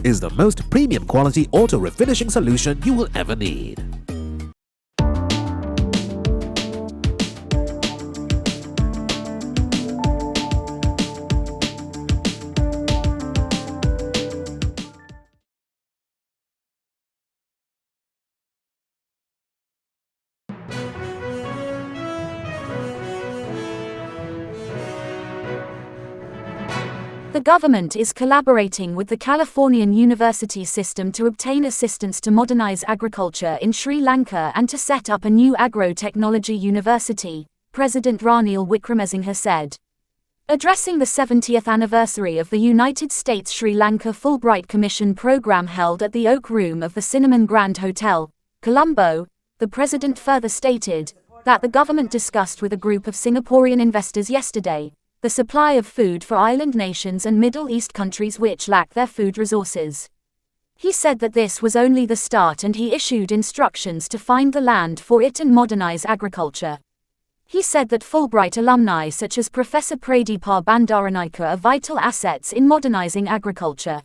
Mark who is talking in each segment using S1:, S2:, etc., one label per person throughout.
S1: is the most premium quality auto refinishing solution you will ever need.
S2: The government is collaborating with the Californian university system to obtain assistance to modernize agriculture in Sri Lanka and to set up a new agro-technology university, President Ranil Wickremesinghe said. Addressing the 70th anniversary of the United States Sri Lanka Fulbright Commission program held at the Oak Room of the Cinnamon Grand Hotel, Colombo, the president further stated that the government discussed with a group of Singaporean investors yesterday the supply of food for island nations and Middle East countries which lack their food resources. He said that this was only the start and he issued instructions to find the land for it and modernize agriculture. He said that Fulbright alumni such as Professor Pradeepa Bandaranaike are vital assets in modernizing agriculture.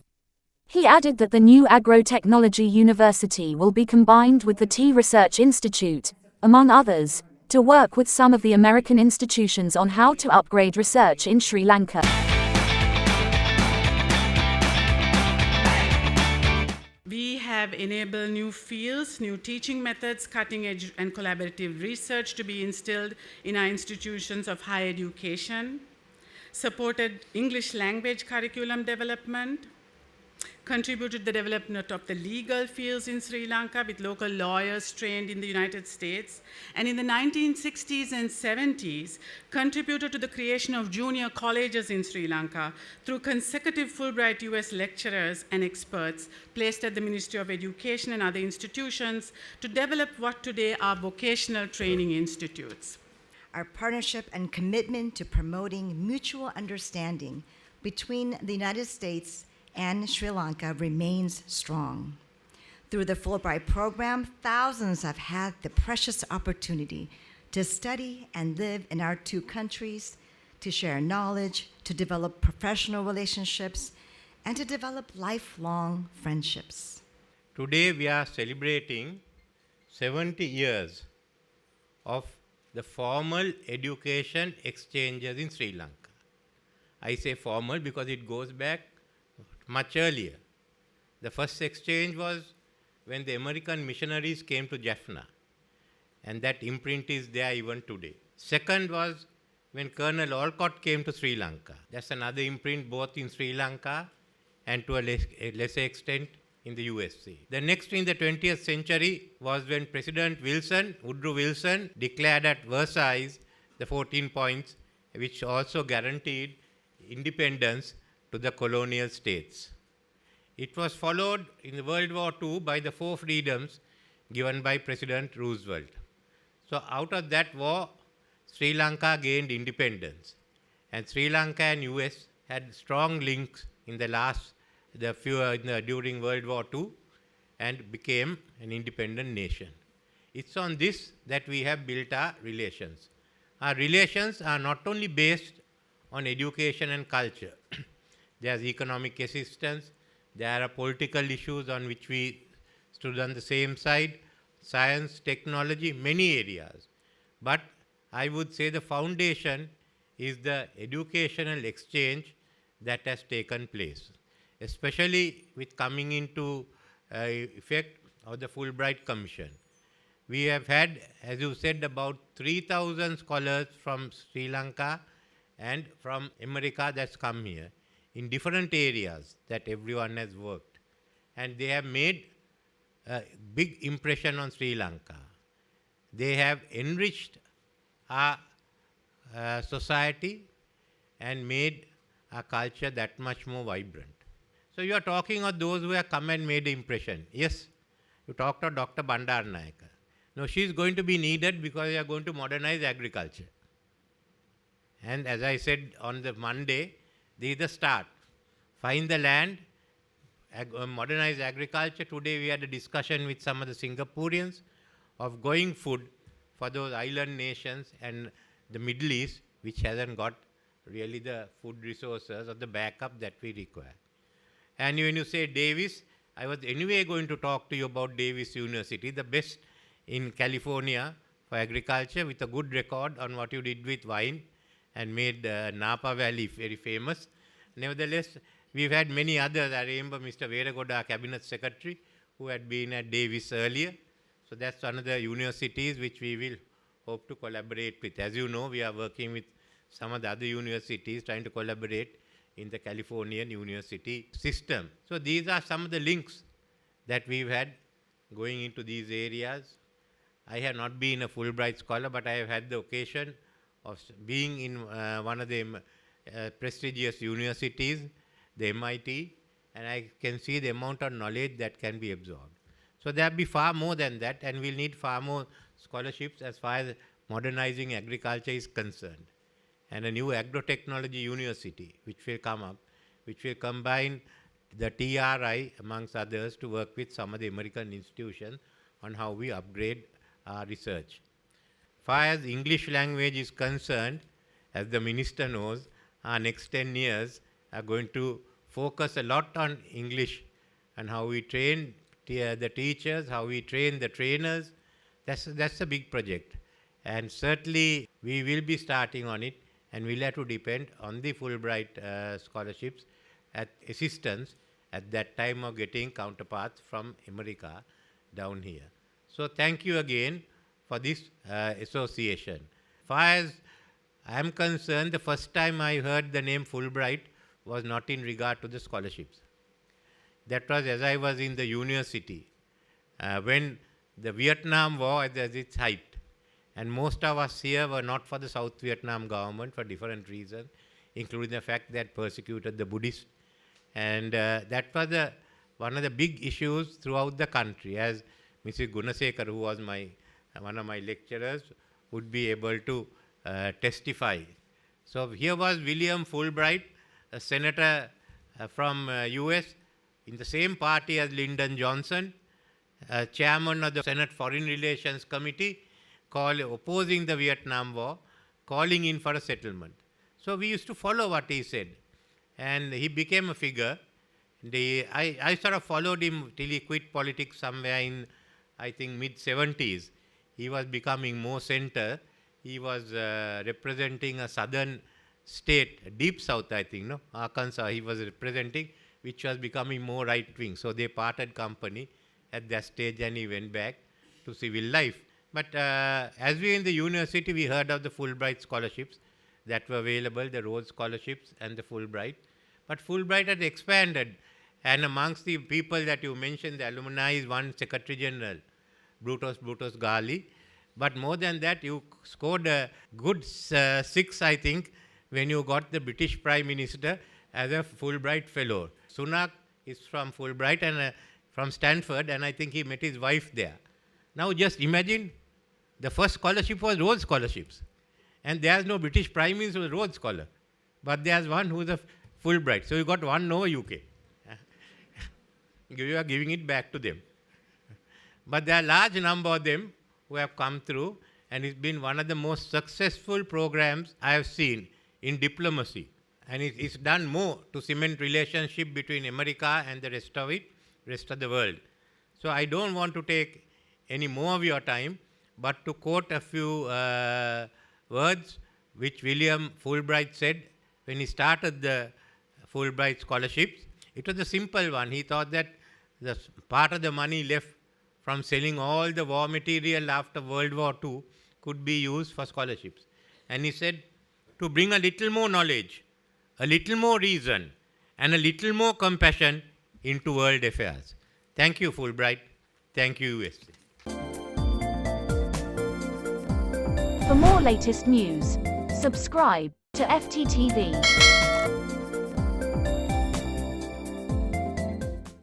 S2: He added that the new agro-technology university will be combined with the Tea Research Institute, among others, to work with some of the American institutions on how to upgrade research in Sri Lanka.
S3: We have enabled new fields, new teaching methods, cutting-edge and collaborative research to be instilled in our institutions of higher education, supported English language curriculum development, contributed to the development of the legal fields in Sri Lanka with local lawyers trained in the United States, and in the 1960s and 70s, contributed to the creation of junior colleges in Sri Lanka through consecutive Fulbright US lecturers and experts placed at the Ministry of Education and other institutions to develop what today are vocational training institutes.
S4: Our partnership and commitment to promoting mutual understanding between the United States and Sri Lanka remains strong. Through the Fulbright program, thousands have had the precious opportunity to study and live in our two countries, to share knowledge, to develop professional relationships, and to develop lifelong friendships.
S5: Today we are celebrating 70 years of the formal education exchanges in Sri Lanka. I say formal because it goes back much earlier. The first exchange was when the American missionaries came to Jaffna, and that imprint is there even today. Second was when Colonel Olcott came to Sri Lanka. That's another imprint both in Sri Lanka and to a lesser extent in the USA. The next in the 20th century was when President Woodrow Wilson, declared at Versailles the 14 points, which also guaranteed independence to the colonial states. It was followed in World War II by the 4 freedoms given by President Roosevelt. So out of that war, Sri Lanka gained independence. And Sri Lanka and US had strong links in during World War II and became an independent nation. It's on this that we have built our relations. Our relations are not only based on education and culture. There's economic assistance, there are political issues on which we stood on the same side, science, technology, many areas. But I would say the foundation is the educational exchange that has taken place, especially with coming into effect of the Fulbright Commission. We have had, as you said, about 3,000 scholars from Sri Lanka and from America that's come here in different areas that everyone has worked. And they have made a big impression on Sri Lanka. They have enriched our society and made our culture that much more vibrant. So you are talking of those who have come and made an impression. Yes, you talked of Dr. Bandaranaike. No, she is going to be needed because we are going to modernize agriculture. And as I said on the Monday, this is the start. Find the land, modernize agriculture. Today we had a discussion with some of the Singaporeans of growing food for those island nations and the Middle East, which hasn't got really the food resources or the backup that we require. And when you say Davis, I was anyway going to talk to you about Davis University, the best in California for agriculture, with a good record on what you did with wine and made Napa Valley very famous. Nevertheless, we've had many others. I remember Mr. Veragoda, Cabinet Secretary, who had been at Davis earlier. So that's another universities which we will hope to collaborate with. As you know, we are working with some of the other universities trying to collaborate in the Californian university system. So these are some of the links that we've had going into these areas. I have not been a Fulbright scholar, but I have had the occasion of being in one of the prestigious universities, the MIT, and I can see the amount of knowledge that can be absorbed. So there will be far more than that, and we'll need far more scholarships as far as modernizing agriculture is concerned. And a new agro-technology university, which will come up, which will combine the TRI, amongst others, to work with some of the American institutions on how we upgrade our research. Far as English language is concerned, as the minister knows, our next 10 years are going to focus a lot on English and how we train the teachers, how we train the trainers. That's a big project. And certainly we will be starting on it, and we'll have to depend on the Fulbright scholarships at assistance at that time of getting counterparts from America down here. So thank you again for this association. As far as I am concerned, the first time I heard the name Fulbright was not in regard to the scholarships. That was as I was in the university, when the Vietnam War was at its height. And most of us here were not for the South Vietnam government for different reasons, including the fact that persecuted the Buddhists. And that was one of the big issues throughout the country, as Mrs. Gunasekar, who was one of my lecturers, would be able to testify. So here was William Fulbright, a senator from US, in the same party as Lyndon Johnson, chairman of the Senate Foreign Relations Committee, opposing the Vietnam War, calling in for a settlement. So we used to follow what he said, and he became a figure. I sort of followed him till he quit politics somewhere in, I think, mid-70s. He was becoming more center. He was representing a southern state, deep south, I think, no? Arkansas, he was representing, which was becoming more right-wing. So they parted company at that stage, and he went back to civil life. But as we were in the university, we heard of the Fulbright scholarships that were available, the Rhodes scholarships and the Fulbright. But Fulbright had expanded, and amongst the people that you mentioned, the alumni is one Secretary General, Brutus Gali. But more than that, you scored a good 6, I think, when you got the British Prime Minister as a Fulbright Fellow. Sunak is from Fulbright and from Stanford, and I think he met his wife there. Now just imagine, the first scholarship was Rhodes scholarships. And there's no British Prime Minister who is a Rhodes scholar. But there's one who is a Fulbright. So you got one over UK. You are giving it back to them. But there are a large number of them who have come through, and it's been one of the most successful programs I have seen in diplomacy. And it's done more to cement relationship between America and the rest of the world. So I don't want to take any more of your time, but to quote a few words which William Fulbright said when he started the Fulbright scholarships. It was a simple one. He thought that the part of the money left from selling all the war material after World War II could be used for scholarships. And he said, to bring a little more knowledge, a little more reason, and a little more compassion into world affairs. Thank you, Fulbright. Thank you, USA.
S2: For more latest news, subscribe to FTTV.